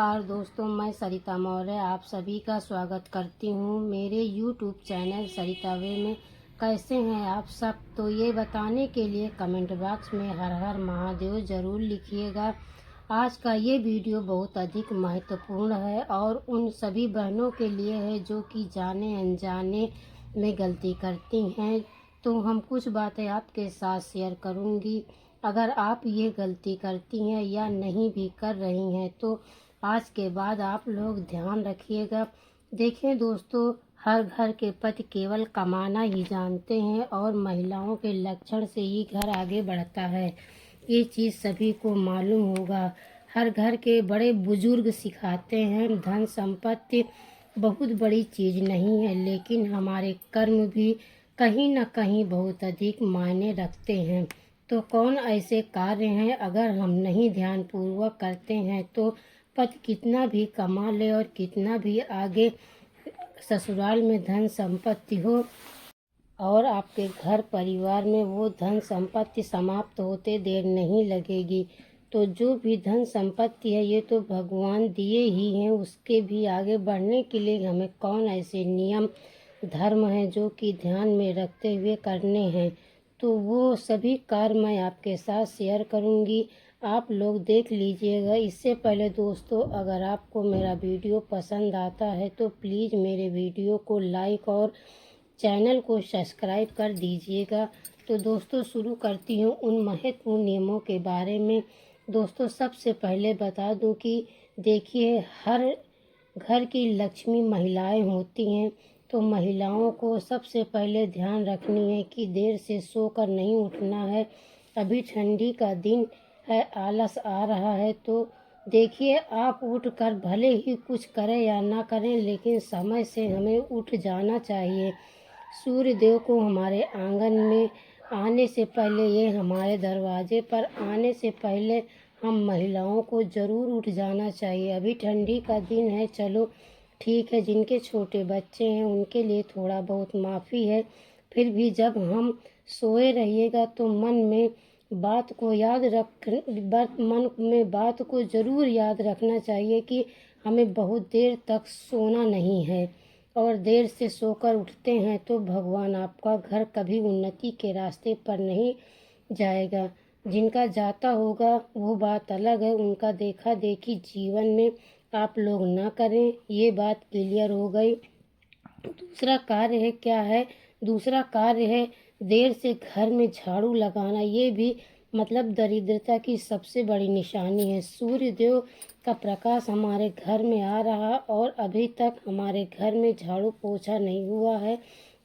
नमस्कार दोस्तों, मैं सरिता मौर्य आप सभी का स्वागत करती हूँ मेरे YouTube चैनल सरिता वे में। कैसे हैं आप सब? तो ये बताने के लिए कमेंट बॉक्स में हर हर महादेव ज़रूर लिखिएगा। आज का ये वीडियो बहुत अधिक महत्वपूर्ण है और उन सभी बहनों के लिए है जो कि जाने अनजाने में गलती करती हैं। तो हम कुछ बातें आपके साथ शेयर करूँगी। अगर आप ये गलती करती हैं या नहीं भी कर रही हैं तो आज के बाद आप लोग ध्यान रखिएगा। देखें दोस्तों, हर घर के पति केवल कमाना ही जानते हैं और महिलाओं के लक्षण से ही घर आगे बढ़ता है। ये चीज़ सभी को मालूम होगा। हर घर के बड़े बुजुर्ग सिखाते हैं धन संपत्ति बहुत बड़ी चीज़ नहीं है, लेकिन हमारे कर्म भी कहीं न कहीं बहुत अधिक मायने रखते हैं। तो कौन ऐसे कार्य हैं अगर हम नहीं ध्यानपूर्वक करते हैं तो पति कितना भी कमा ले और कितना भी आगे ससुराल में धन संपत्ति हो और आपके घर परिवार में वो धन संपत्ति समाप्त होते देर नहीं लगेगी। तो जो भी धन संपत्ति है ये तो भगवान दिए ही हैं, उसके भी आगे बढ़ने के लिए हमें कौन ऐसे नियम धर्म हैं जो कि ध्यान में रखते हुए करने हैं। तो वो सभी कार्य मैं आपके साथ शेयर करूंगी, आप लोग देख लीजिएगा। इससे पहले दोस्तों, अगर आपको मेरा वीडियो पसंद आता है तो प्लीज़ मेरे वीडियो को लाइक और चैनल को सब्सक्राइब कर दीजिएगा। तो दोस्तों शुरू करती हूँ उन महत्वपूर्ण नियमों के बारे में। दोस्तों सबसे पहले बता दूँ कि देखिए, हर घर की लक्ष्मी महिलाएं होती हैं। तो महिलाओं को सबसे पहले ध्यान रखनी है कि देर से सोकर नहीं उठना है। अभी ठंडी का दिन है, आलस आ रहा है तो देखिए, आप उठकर भले ही कुछ करें या ना करें लेकिन समय से हमें उठ जाना चाहिए। सूर्य देव को हमारे आंगन में आने से पहले, ये हमारे दरवाजे पर आने से पहले हम महिलाओं को ज़रूर उठ जाना चाहिए। अभी ठंडी का दिन है, चलो ठीक है, जिनके छोटे बच्चे हैं उनके लिए थोड़ा बहुत माफ़ी है। फिर भी जब हम सोए रहिएगा तो मन में बात को ज़रूर याद रखना चाहिए कि हमें बहुत देर तक सोना नहीं है। और देर से सोकर उठते हैं तो भगवान आपका घर कभी उन्नति के रास्ते पर नहीं जाएगा। जिनका जाता होगा वो बात अलग है, उनका देखा देखी जीवन में आप लोग ना करें। ये बात क्लियर हो गई। दूसरा कार्य है, क्या है? दूसरा कार्य है देर से घर में झाड़ू लगाना। ये भी मतलब दरिद्रता की सबसे बड़ी निशानी है। सूर्य देव का प्रकाश हमारे घर में आ रहा और अभी तक हमारे घर में झाड़ू पोछा नहीं हुआ है।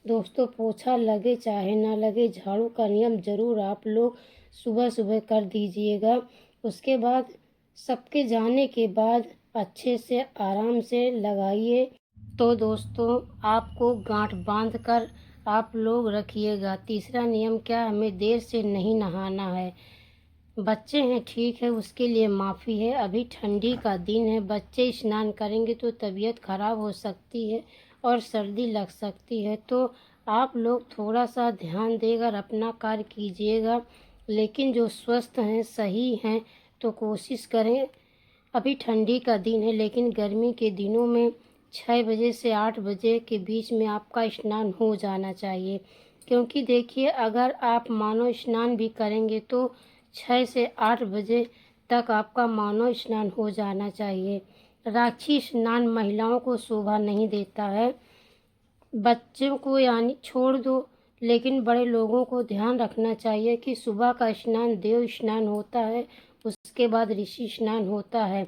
दोस्तों पोछा लगे चाहे ना लगे, झाड़ू का नियम ज़रूर आप लोग सुबह सुबह कर दीजिएगा। उसके बाद सबके जाने के बाद अच्छे से आराम से लगाइए। तो दोस्तों आपको गांठ बांध कर आप लोग रखिएगा। तीसरा नियम क्या? हमें देर से नहीं नहाना है। बच्चे हैं ठीक है, उसके लिए माफ़ी है। अभी ठंडी का दिन है, बच्चे स्नान करेंगे तो तबीयत खराब हो सकती है और सर्दी लग सकती है। तो आप लोग थोड़ा सा ध्यान देकर अपना कार्य कीजिएगा। लेकिन जो स्वस्थ हैं, सही हैं, तो कोशिश करें। अभी ठंडी का दिन है लेकिन गर्मी के दिनों में 6 बजे से 8 बजे के बीच में आपका स्नान हो जाना चाहिए। क्योंकि देखिए, अगर आप मानव स्नान भी करेंगे तो 6 से 8 बजे तक आपका मानव स्नान हो जाना चाहिए। राक्षी स्नान महिलाओं को शोभा नहीं देता है। बच्चों को यानी छोड़ दो, लेकिन बड़े लोगों को ध्यान रखना चाहिए कि सुबह का स्नान देव स्नान होता है, उसके बाद ऋषि स्नान होता है।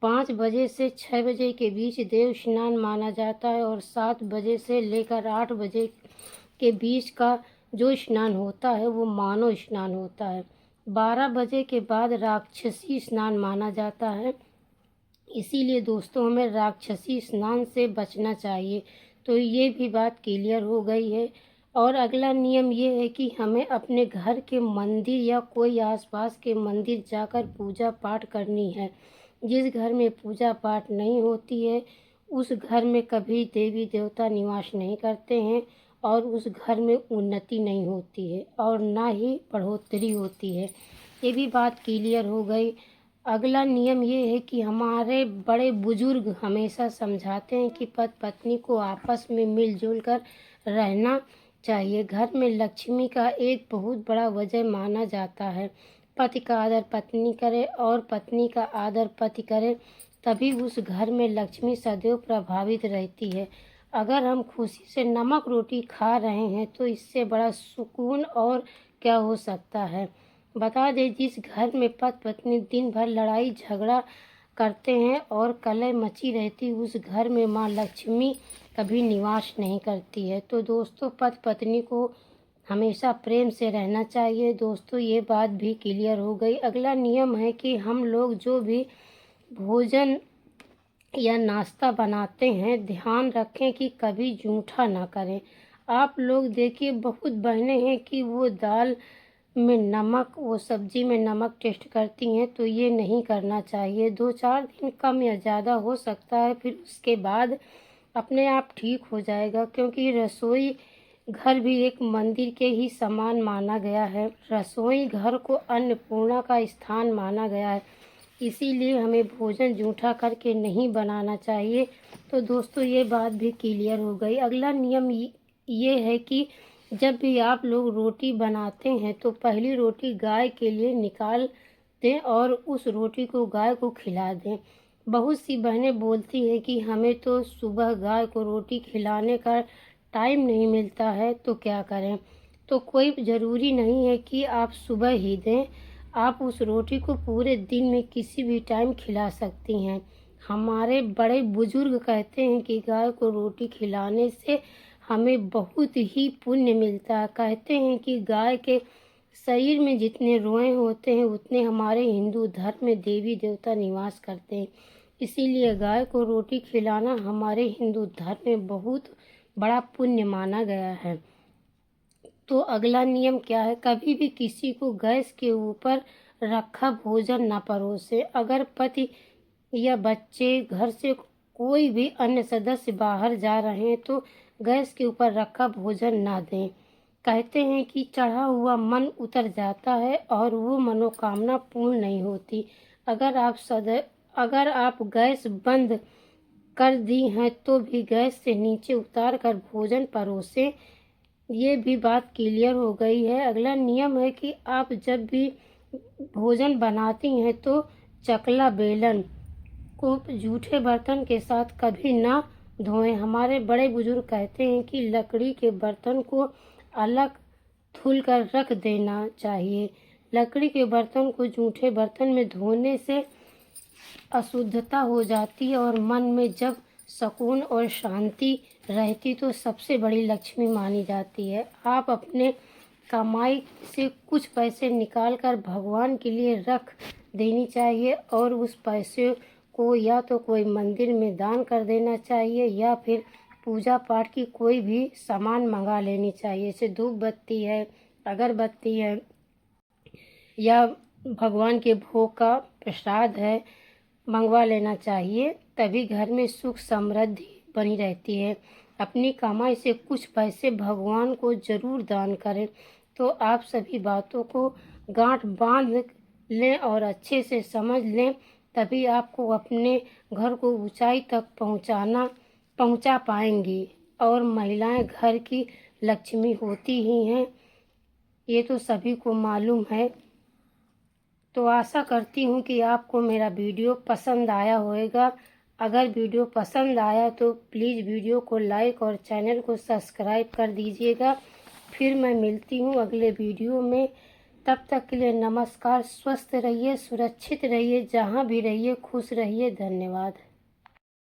5 बजे से 6 बजे के बीच देव स्नान माना जाता है और 7 बजे से लेकर 8 बजे के बीच का जो स्नान होता है वो मानव स्नान होता है। 12 बजे के बाद राक्षसी स्नान माना जाता है। इसीलिए दोस्तों हमें राक्षसी स्नान से बचना चाहिए। तो ये भी बात क्लियर हो गई है। और अगला नियम ये है कि हमें अपने घर के मंदिर या कोई आसपास के मंदिर जाकर पूजा पाठ करनी है। जिस घर में पूजा पाठ नहीं होती है उस घर में कभी देवी देवता निवास नहीं करते हैं और उस घर में उन्नति नहीं होती है और ना ही बढ़ोतरी होती है। ये भी बात क्लियर हो गई। अगला नियम ये है कि हमारे बड़े बुजुर्ग हमेशा समझाते हैं कि पति पत्नी को आपस में मिलजुल कर रहना चाहिए। घर में लक्ष्मी का एक बहुत बड़ा वजह माना जाता है। पति का आदर पत्नी करे और पत्नी का आदर पति करे, तभी उस घर में लक्ष्मी सदैव प्रभावित रहती है। अगर हम खुशी से नमक रोटी खा रहे हैं तो इससे बड़ा सुकून और क्या हो सकता है। बता दें, जिस घर में पति पत्नी दिन भर लड़ाई झगड़ा करते हैं और कलह मची रहती, उस घर में माँ लक्ष्मी कभी निवास नहीं करती है। तो दोस्तों, पति पत्नी को हमेशा प्रेम से रहना चाहिए। दोस्तों, ये बात भी क्लियर हो गई। अगला नियम है कि हम लोग जो भी भोजन या नाश्ता बनाते हैं, ध्यान रखें कि कभी जूठा ना करें। आप लोग देखिए, बहुत बहनें हैं कि वो दाल में नमक, वो सब्जी में नमक टेस्ट करती हैं, तो ये नहीं करना चाहिए। 2-4 दिन कम या ज़्यादा हो सकता है, फिर उसके बाद अपने आप ठीक हो जाएगा, क्योंकि रसोई घर भी एक मंदिर के ही समान माना गया है। रसोई घर को अन्नपूर्णा का स्थान माना गया है, इसीलिए हमें भोजन जूठा करके नहीं बनाना चाहिए। तो दोस्तों, ये बात भी क्लियर हो गई। अगला नियम ये है कि जब भी आप लोग रोटी बनाते हैं तो पहली रोटी गाय के लिए निकाल दें और उस रोटी को गाय को खिला दें। बहुत सी बहनें बोलती हैं कि हमें तो सुबह गाय को रोटी खिलाने का टाइम नहीं मिलता है, तो क्या करें। तो कोई ज़रूरी नहीं है कि आप सुबह ही दें, आप उस रोटी को पूरे दिन में किसी भी टाइम खिला सकती हैं। हमारे बड़े बुजुर्ग कहते हैं कि गाय को रोटी खिलाने से हमें बहुत ही पुण्य मिलता है। कहते हैं कि गाय के शरीर में जितने रोए होते हैं उतने हमारे हिंदू धर्म में देवी देवता निवास करते हैं। इसीलिए गाय को रोटी खिलाना हमारे हिंदू धर्म में बहुत बड़ा पुण्य माना गया है। तो अगला नियम क्या है, कभी भी किसी को गैस के ऊपर रखा भोजन न परोसें। अगर पति या बच्चे, घर से कोई भी अन्य सदस्य बाहर जा रहे हैं तो गैस के ऊपर रखा भोजन ना दें। कहते हैं कि चढ़ा हुआ मन उतर जाता है और वो मनोकामना पूर्ण नहीं होती। अगर आप गैस बंद कर दी हैं तो भी गैस से नीचे उतार कर भोजन परोसें। ये भी बात क्लियर हो गई है। अगला नियम है कि आप जब भी भोजन बनाती हैं तो चकला बेलन को जूठे बर्तन के साथ कभी ना धोएं। हमारे बड़े बुजुर्ग कहते हैं कि लकड़ी के बर्तन को अलग धुल कर रख देना चाहिए। लकड़ी के बर्तन को जूठे बर्तन में धोने से अशुद्धता हो जाती है और मन में जब सुकून और शांति रहती तो सबसे बड़ी लक्ष्मी मानी जाती है। आप अपने कमाई से कुछ पैसे निकाल कर भगवान के लिए रख देनी चाहिए और उस पैसे को या तो कोई मंदिर में दान कर देना चाहिए या फिर पूजा पाठ की कोई भी सामान मंगा लेनी चाहिए, जैसे धूप बत्ती है, अगरबत्ती है या भगवान के भोग का प्रसाद है, मंगवा लेना चाहिए। तभी घर में सुख समृद्धि बनी रहती है। अपनी कमाई से कुछ पैसे भगवान को जरूर दान करें। तो आप सभी बातों को गांठ बांध लें और अच्छे से समझ लें, तभी आपको अपने घर को ऊंचाई तक पहुंचा पाएंगी। और महिलाएं घर की लक्ष्मी होती ही हैं, ये तो सभी को मालूम है। तो आशा करती हूँ कि आपको मेरा वीडियो पसंद आया होगा। अगर वीडियो पसंद आया तो प्लीज़ वीडियो को लाइक और चैनल को सब्सक्राइब कर दीजिएगा। फिर मैं मिलती हूँ अगले वीडियो में। तब तक के लिए नमस्कार। स्वस्थ रहिए, सुरक्षित रहिए, जहाँ भी रहिए खुश रहिए। धन्यवाद।